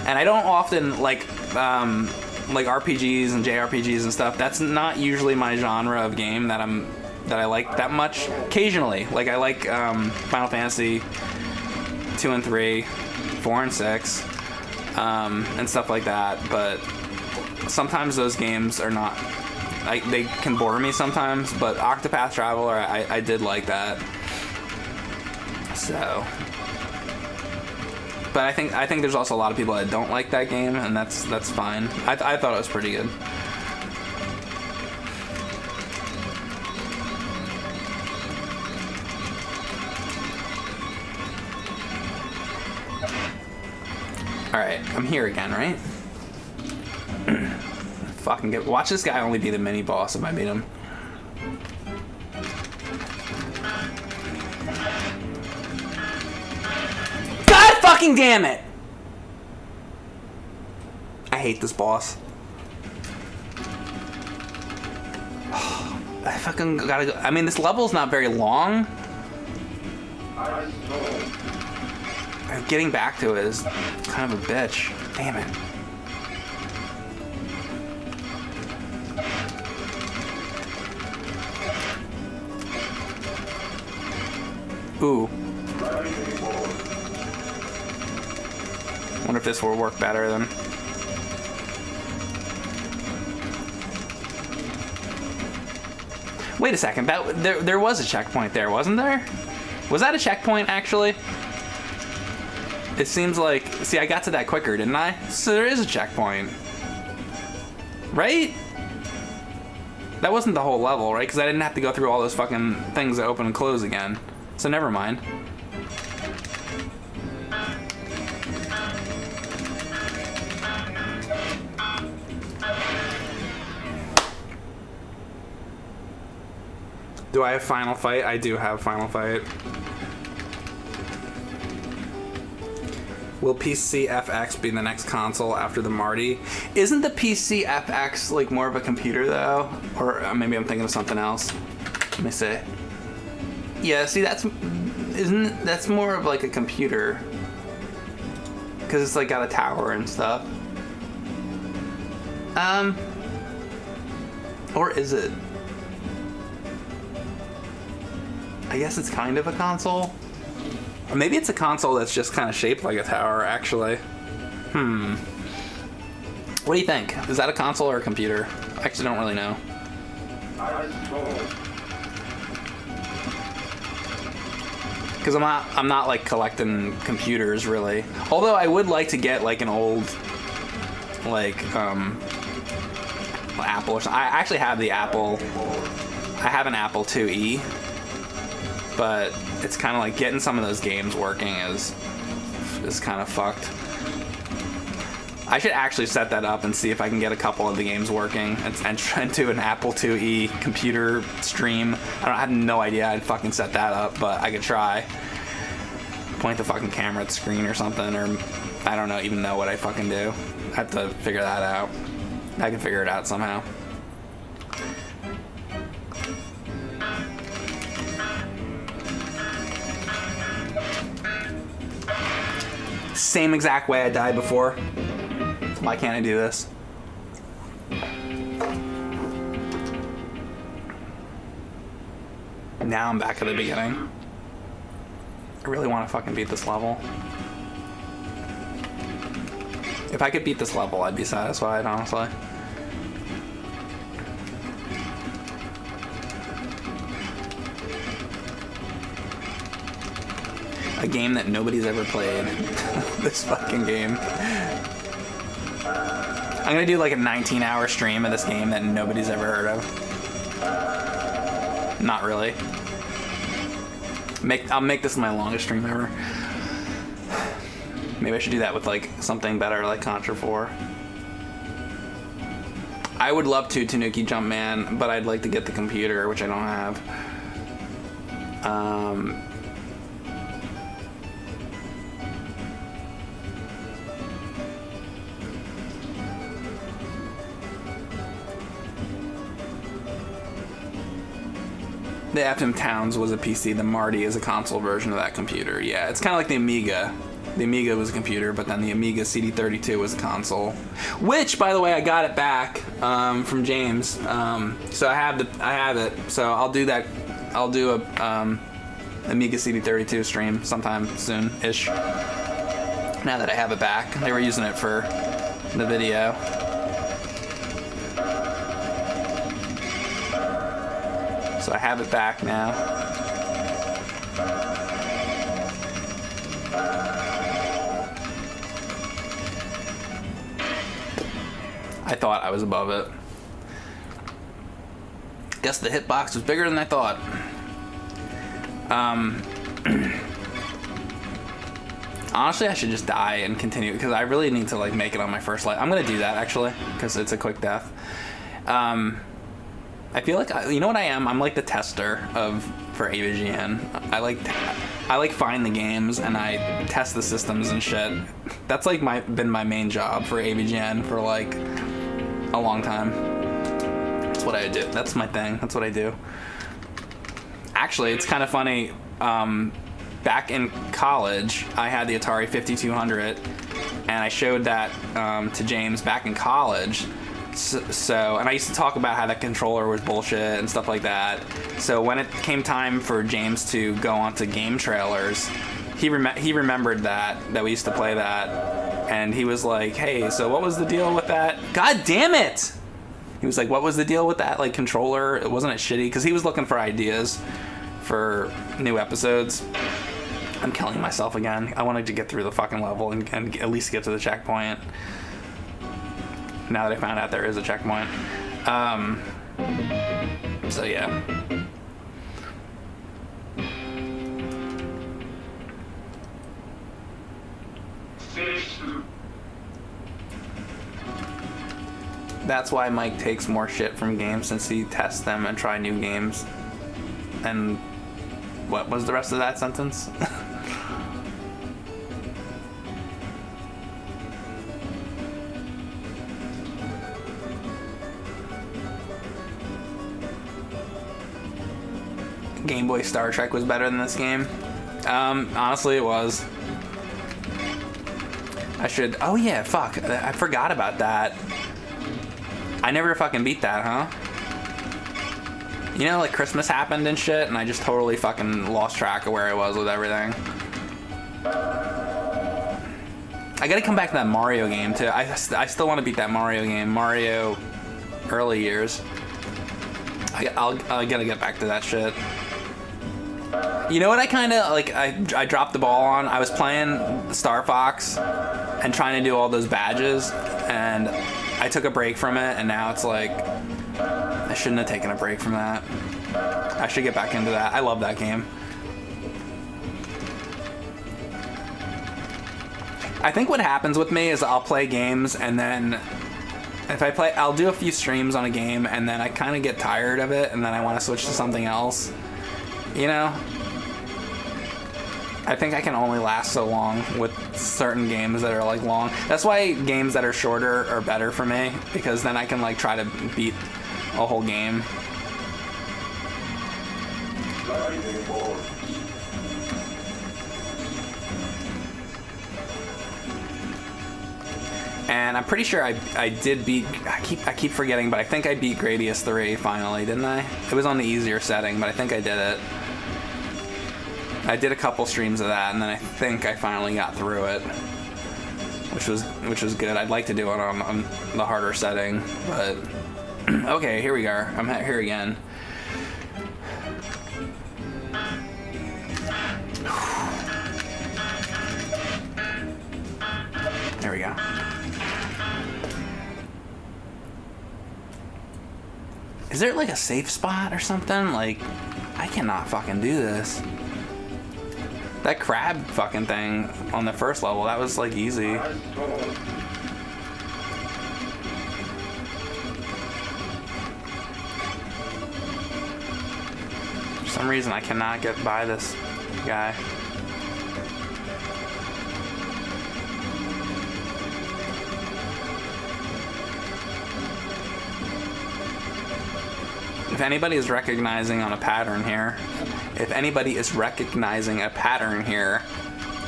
And I don't often like RPGs and JRPGs and stuff. That's not usually my genre of game that I like that much. Occasionally, like I like Final Fantasy 2 and 3, 4 and 6, and stuff like that. But sometimes those games are not. They can bore me sometimes. But Octopath Traveler, I did like that. So. But I think there's also a lot of people that don't like that game, and that's fine. I thought it was pretty good. All right, I'm here again, right? Fucking watch this guy only be the mini boss if I beat him. Fucking damn it! I hate this boss. I fucking gotta go. I mean, this level's not very long. Getting back to it is kind of a bitch. Damn it. Ooh. Wonder if this will work better then. Wait a second, there was a checkpoint there, wasn't there? Was that a checkpoint, actually? It seems like... See, I got to that quicker, didn't I? So there is a checkpoint. Right? That wasn't the whole level, right? Because I didn't have to go through all those fucking things that open and close again. So never mind. Do I have Final Fight? I do have Final Fight. Will PCFX be the next console after the Marty? Isn't the PCFX like more of a computer though? Or maybe I'm thinking of something else. Let me see. Yeah, see that's more of like a computer. Cause it's like got a tower and stuff. Or is it? I guess it's kind of a console. Or maybe it's a console that's just kind of shaped like a tower, actually. What do you think? Is that a console or a computer? I actually don't really know. Because I'm not like collecting computers really. Although I would like to get like an old like Apple or something. I actually have the Apple. I have an Apple IIe, but it's kind of like getting some of those games working is kind of fucked. I should actually set that up and see if I can get a couple of the games working and try to do an Apple IIe computer stream. I have no idea I'd fucking set that up, but I could try. Point the fucking camera at the screen or something, or I don't even know what I fucking do. I have to figure that out. I can figure it out somehow. Same exact way I died before. Why can't I do this? Now I'm back at the beginning. I really want to fucking beat this level. If I could beat this level, I'd be satisfied, honestly. A game that nobody's ever played. This fucking game. I'm gonna do like a 19-hour stream of this game that nobody's ever heard of. Not really. I'll make this my longest stream ever. Maybe I should do that with like something better like Contra 4. I would love to Tanuki Jumpman, but I'd like to get the computer, which I don't have. The FM Towns was a PC. The Marty is a console version of that computer. Yeah, it's kind of like the Amiga. The Amiga was a computer, but then the Amiga CD32 was a console. Which, by the way, I got it back from James. So I have it. So I'll do that. I'll do a Amiga CD32 stream sometime soon-ish. Now that I have it back, they were using it for the video. So I have it back now. I thought I was above it. Guess the hitbox was bigger than I thought. Honestly, I should just die and continue because I really need to like make it on my first life. I'm gonna do that actually because it's a quick death. I feel like you know what I am. I'm like the tester for AVGN. I like find the games and I test the systems and shit. That's like been my main job for AVGN for like a long time. That's what I do. That's my thing. That's what I do. Actually, it's kind of funny. Back in college, I had the Atari 5200, and I showed that to James back in college. So, and I used to talk about how that controller was bullshit and stuff like that. So when it came time for James to go onto game trailers, he remembered that we used to play that, and he was like, "Hey, so what was the deal with that?" God damn it! He was like, "What was the deal with that like controller? It wasn't it shitty?" Because he was looking for ideas for new episodes. I'm killing myself again. I wanted to get through the fucking level and at least get to the checkpoint. Now that I found out there is a checkpoint. So yeah. That's why Mike takes more shit from games since he tests them and try new games. And what was the rest of that sentence? Game Boy Star Trek was better than this game. Honestly, it was. Oh yeah, fuck. I forgot about that. I never fucking beat that, huh? You know, like Christmas happened and shit, and I just totally fucking lost track of where I was with everything. I gotta come back to that Mario game too. I still want to beat that Mario game, Mario early years. I gotta get back to that shit. You know what I kind of like? I dropped the ball on. I was playing Star Fox and trying to do all those badges, and I took a break from it, and now it's like I shouldn't have taken a break from that. I should get back into that. I love that game. I think what happens with me is I'll play games, and then I'll do a few streams on a game, and then I kind of get tired of it, and then I want to switch to something else. You know? I think I can only last so long with certain games that are like long. That's why games that are shorter are better for me, because then I can like try to beat a whole game. And I'm pretty sure I did beat, I keep forgetting, but I think I beat Gradius 3 finally, didn't I? It was on the easier setting, but I think I did it. I did a couple streams of that, and then I think I finally got through it, which was good. I'd like to do it on the harder setting, but okay, here we are. I'm here again. There we go. Is there like a safe spot or something? Like, I cannot fucking do this. That crab fucking thing on the first level, that was like easy. For some reason I cannot get by this guy. If anybody is recognizing a pattern here,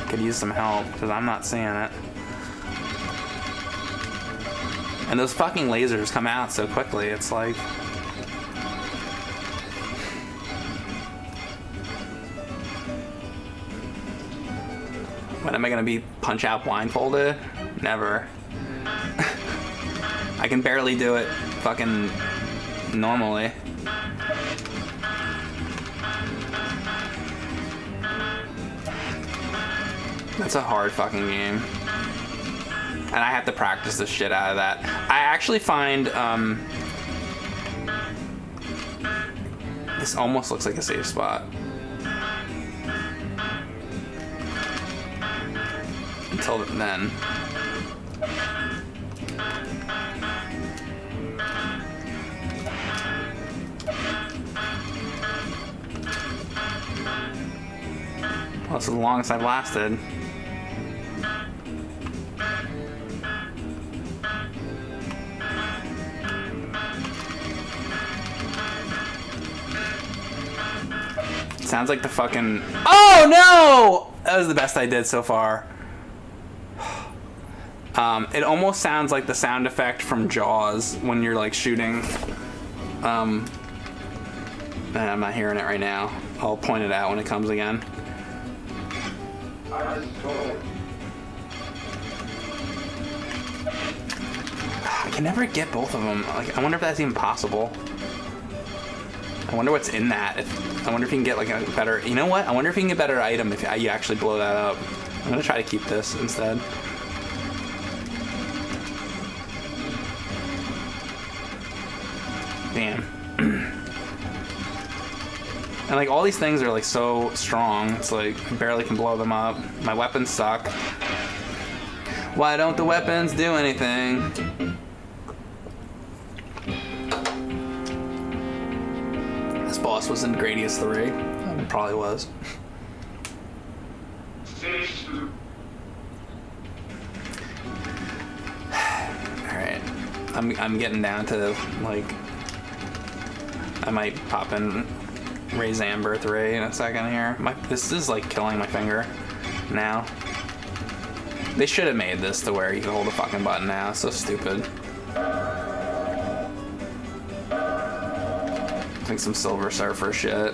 could use some help, because I'm not seeing it. And those fucking lasers come out so quickly, it's like... When am I gonna be Punch-Out blindfolded? Never. I can barely do it fucking normally. That's a hard fucking game. And I have to practice the shit out of that. I actually find, this almost looks like a safe spot. Until then. Well, this is the longest I've lasted. Sounds like the fucking... Oh no! That was the best I did so far. It almost sounds like the sound effect from Jaws when you're like shooting. I'm not hearing it right now. I'll point it out when it comes again. I can never get both of them. Like, I wonder if that's even possible. I wonder what's in that. I wonder if you can get like a better... You know what? I wonder if you can get a better item if you actually blow that up. I'm gonna try to keep this instead. Damn. And like all these things are like so strong. It's like I barely can blow them up. My weapons suck. Why don't the weapons do anything? This boss was in Gradius 3. It probably was. Alright. I'm getting down to like... I might pop in Rayxanber 3 in a second here. This is like killing my finger now. They should have made this to where you can hold a fucking button now. It's so stupid. Like some Silver Surfer shit.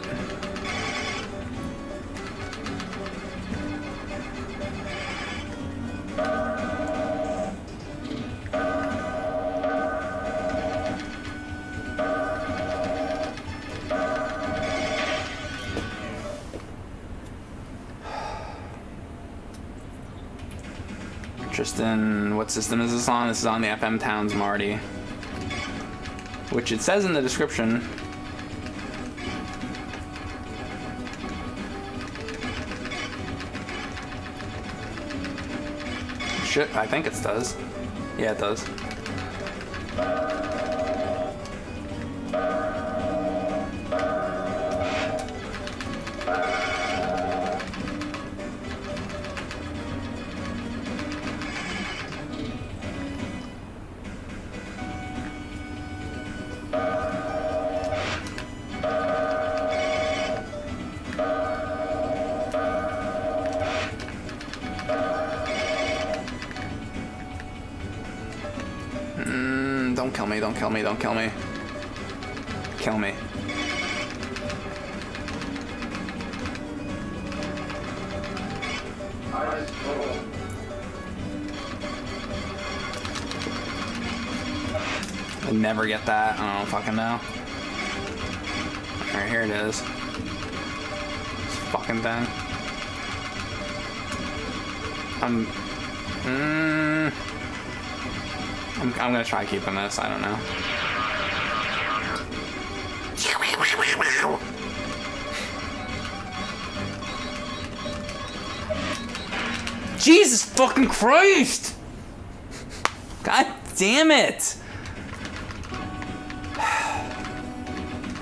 Tristan, what system is this on? This is on the FM Towns Marty. Which it says in the description. Shit, I think it does. Yeah, it does. Don't kill me, don't kill me, don't kill me. Kill me. I never get that. I don't fucking know. Alright, here it is. This fucking thing. I'm gonna try keeping this. I don't know. Jesus fucking Christ! God damn it!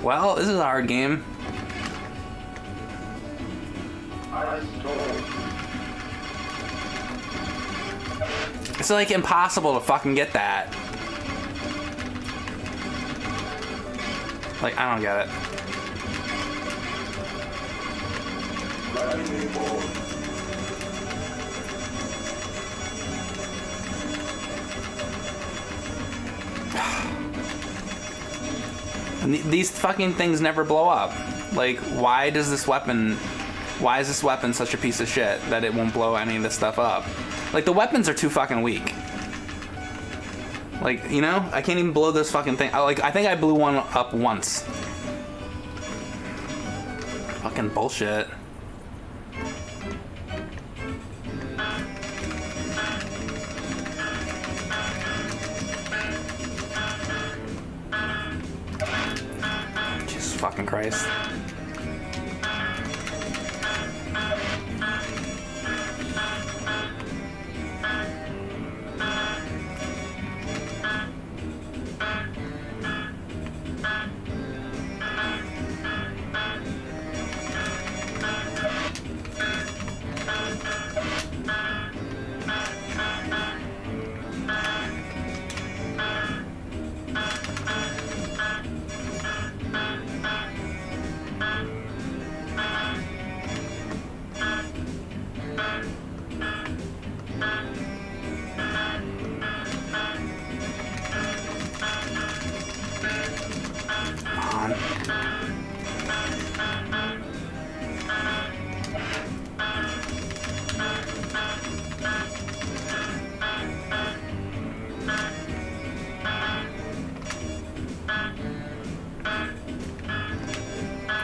Well, this is a hard game. It's like impossible to fucking get that. Like, I don't get it. And these fucking things never blow up. Like, why is this weapon such a piece of shit that it won't blow any of this stuff up? Like, the weapons are too fucking weak. Like, you know? I can't even blow this fucking thing. I think I blew one up once. Fucking bullshit. Jesus fucking Christ.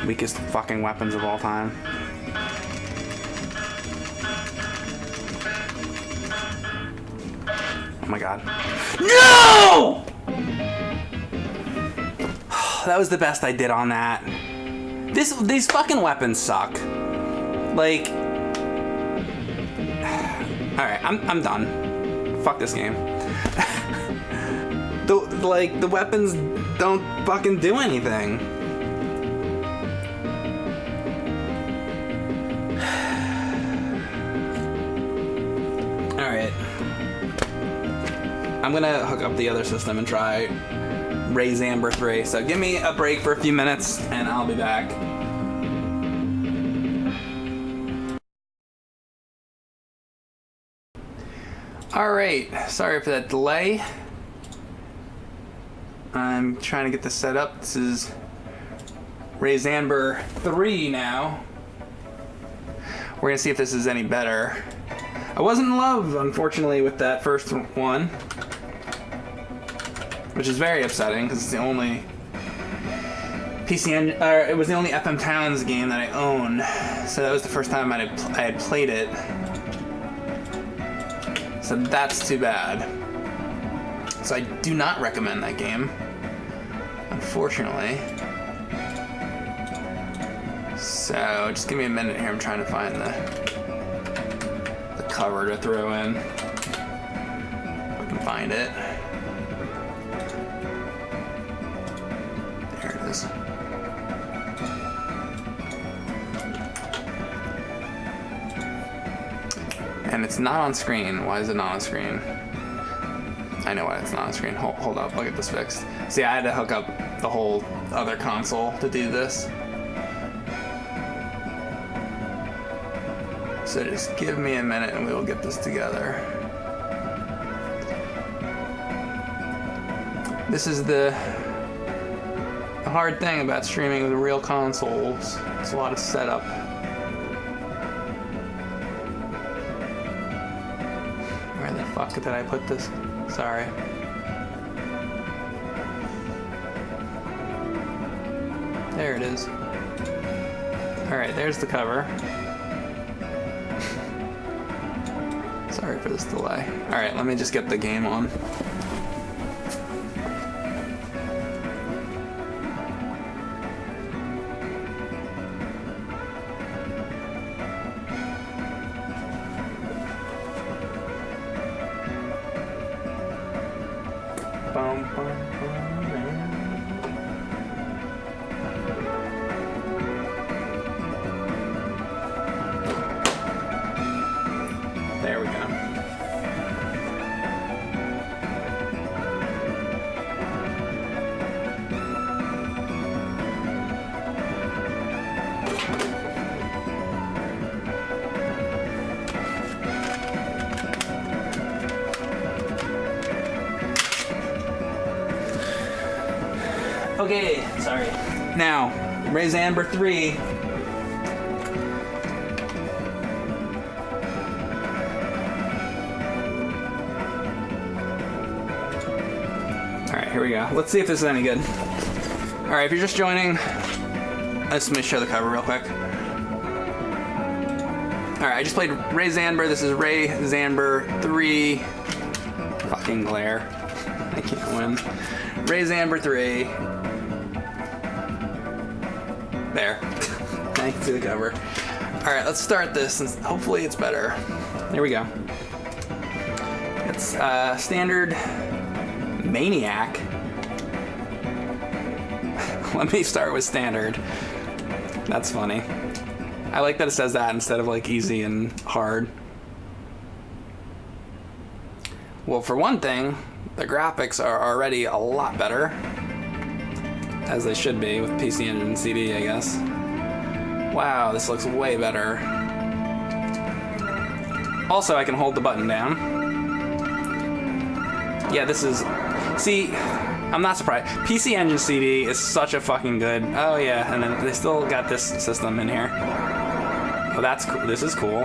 Weakest fucking weapons of all time. Oh my god. No! That was the best I did on that. These fucking weapons suck. Like, alright, I'm done. Fuck this game. The weapons don't fucking do anything. Alright. I'm gonna hook up the other system and try Rayxanber 3. So give me a break for a few minutes and I'll be back. Alright, sorry for that delay. I'm trying to get this set up. This is Rayxanber 3 now. We're gonna see if this is any better. I wasn't in love, unfortunately, with that first one, which is very upsetting because it's the only it was the only FM Towns game that I own, so that was the first time I had played it. So that's too bad. So I do not recommend that game, unfortunately. So just give me a minute here. I'm trying to find the cover to throw in. If I can find it. There it is. And it's not on screen. Why is it not on screen? I know why it's not on screen. Hold up, I'll get this fixed. See, I had to hook up the whole other console to do this. So just give me a minute and we will get this together. This is the hard thing about streaming with real consoles. It's a lot of setup. Where the fuck did I put this? Sorry. There it is. Alright, there's the cover. Sorry for this delay. Alright, let me just get the game on. There we go. Okay, sorry. Now, Rayxanber 3. Alright, here we go. Let's see if this is any good. Alright, if you're just joining, let me show the cover real quick. Alright, I just played Rayxanber. This is Rayxanber 3. Fucking glare. I can't win. Rayxanber 3. There. Thanks to the cover. Alright, let's start this and hopefully it's better. Here we go. It's standard Maniac. Let me start with standard. That's funny. I like that it says that instead of like easy and hard. Well, for one thing, the graphics are already a lot better. As they should be with PC Engine CD, I guess. Wow, this looks way better. Also, I can hold the button down. Yeah, this is... See, I'm not surprised. PC Engine CD is such a fucking good... Oh yeah, and then they still got this system in here. Oh, that's cool. This is cool.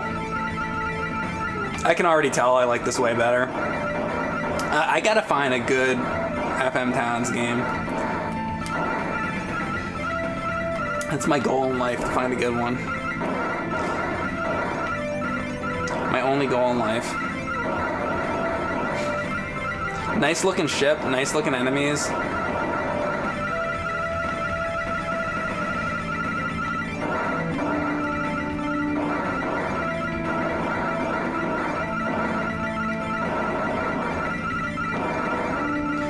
I can already tell I like this way better. I gotta find a good FM Towns game. That's my goal in life, to find a good one. My only goal in life. Nice looking ship, nice looking enemies.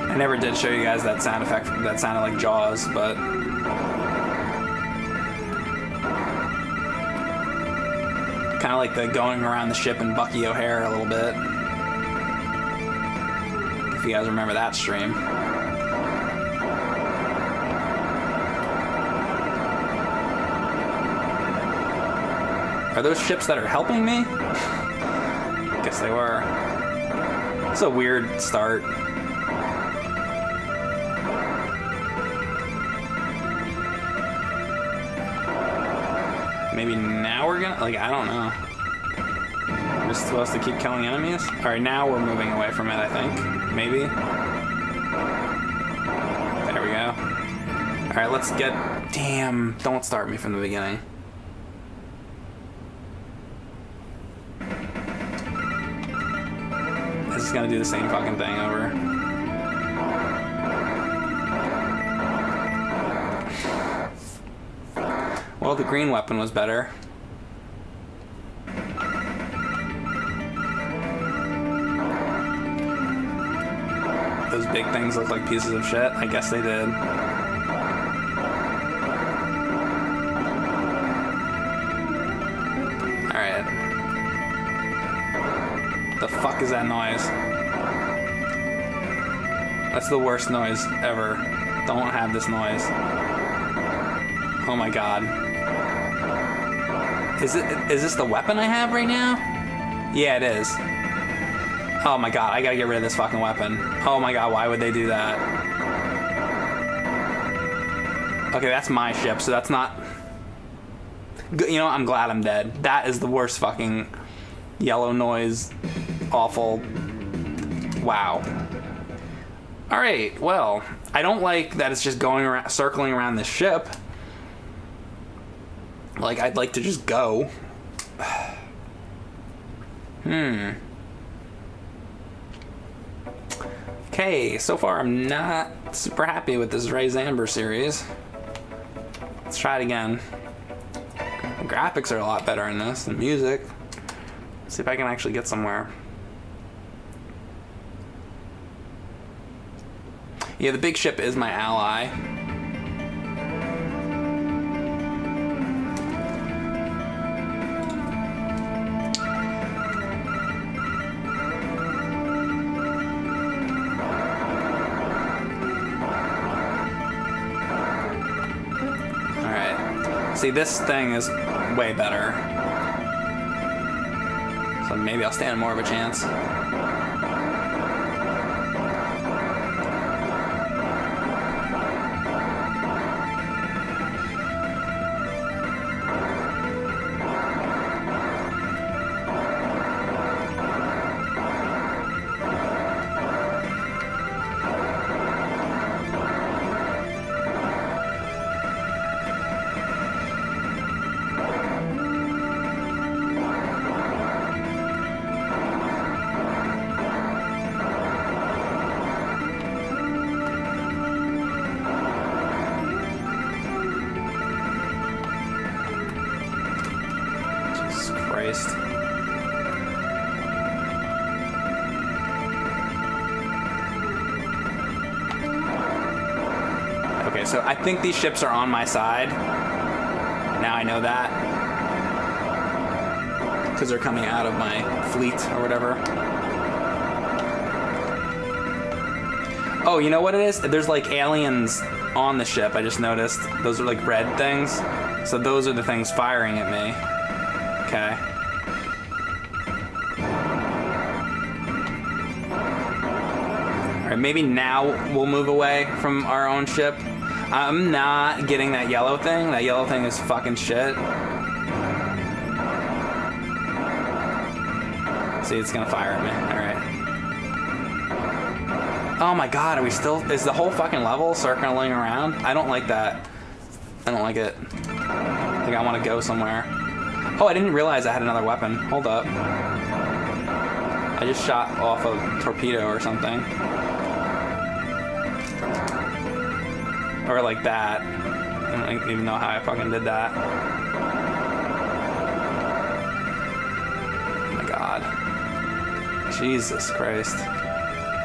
I never did show you guys that sound effect that sounded like Jaws, but... Kind of like the going around the ship and Bucky O'Hare a little bit. If you guys remember that stream. Are those ships that are helping me? Guess they were. It's a weird start. maybe now we're gonna, like, I don't know. We're just supposed to keep killing enemies? Alright, now we're moving away from it, I think. Maybe? There we go. Alright, let's get... Damn, don't start me from the beginning. This is gonna do the same fucking thing over. Well, the green weapon was better. Those big things look like pieces of shit. I guess they did. Alright. The fuck is that noise? That's the worst noise ever. Don't have this noise. Oh my god. Is this the weapon I have right now? Yeah, it is. Oh my god, I gotta get rid of this fucking weapon. Oh my god, why would they do that? Okay, that's my ship, so that's not... You know, I'm glad I'm dead. That is the worst fucking yellow noise. Awful. Wow. Alright, well, I don't like that it's just going around, circling around this ship. Like, I'd like to just go. Okay, so far I'm not super happy with this Rayxanber series. Let's try it again. The graphics are a lot better in this, the music. Let's see if I can actually get somewhere. Yeah, the big ship is my ally. See, this thing is way better. So maybe I'll stand more of a chance. Okay, so I think these ships are on my side. Now I know that. Because they're coming out of my fleet or whatever. Oh, you know what it is? There's like aliens on the ship, I just noticed. Those are like red things. So those are the things firing at me. Okay. Alright, maybe now we'll move away from our own ship. I'm not getting that yellow thing. That yellow thing is fucking shit. See, it's gonna fire at me. Alright. Oh my god, are we still... Is the whole fucking level circling around? I don't like that. I don't like it. I think I want to go somewhere. Oh, I didn't realize I had another weapon. Hold up. I just shot off a torpedo or something. Or like that. I don't even know how I fucking did that. Oh my god. Jesus Christ.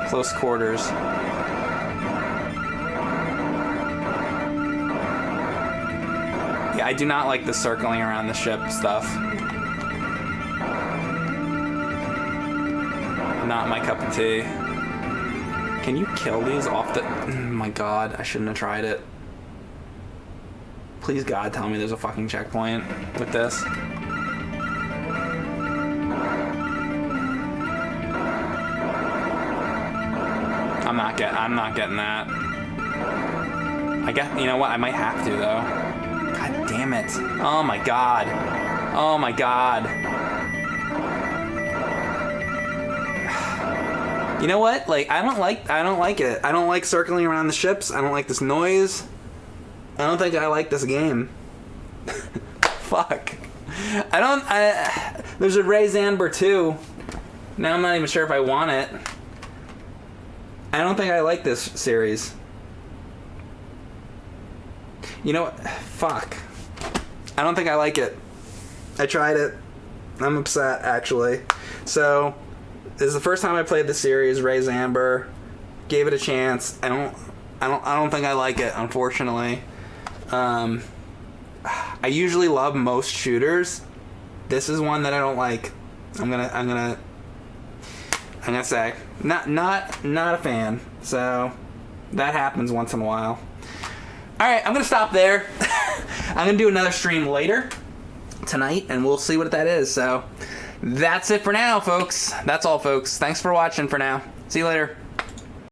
Close quarters. Yeah, I do not like the circling around the ship stuff. Not my cup of tea. Can you kill these off the... Oh my god, I shouldn't have tried it. Please God, tell me there's a fucking checkpoint with this. I'm not getting that. I guess, you know what, I might have to though. God damn it. Oh my god. Oh my god. You know what? Like, I don't like it. I don't like circling around the ships. I don't like this noise. I don't think I like this game. Fuck. There's a Rayxanber 2. Now I'm not even sure if I want it. I don't think I like this series. You know what? Fuck. I don't think I like it. I tried it. I'm upset, actually. So, this is the first time I played the series, Rayxanber. Gave it a chance. I don't think I like it, unfortunately. I usually love most shooters. This is one that I don't like. I'm gonna say not a fan. So that happens once in a while. All right, I'm gonna stop there. I'm gonna do another stream later tonight, and we'll see what that is. So that's it for now, folks. That's all, folks. Thanks for watching for now. See you later.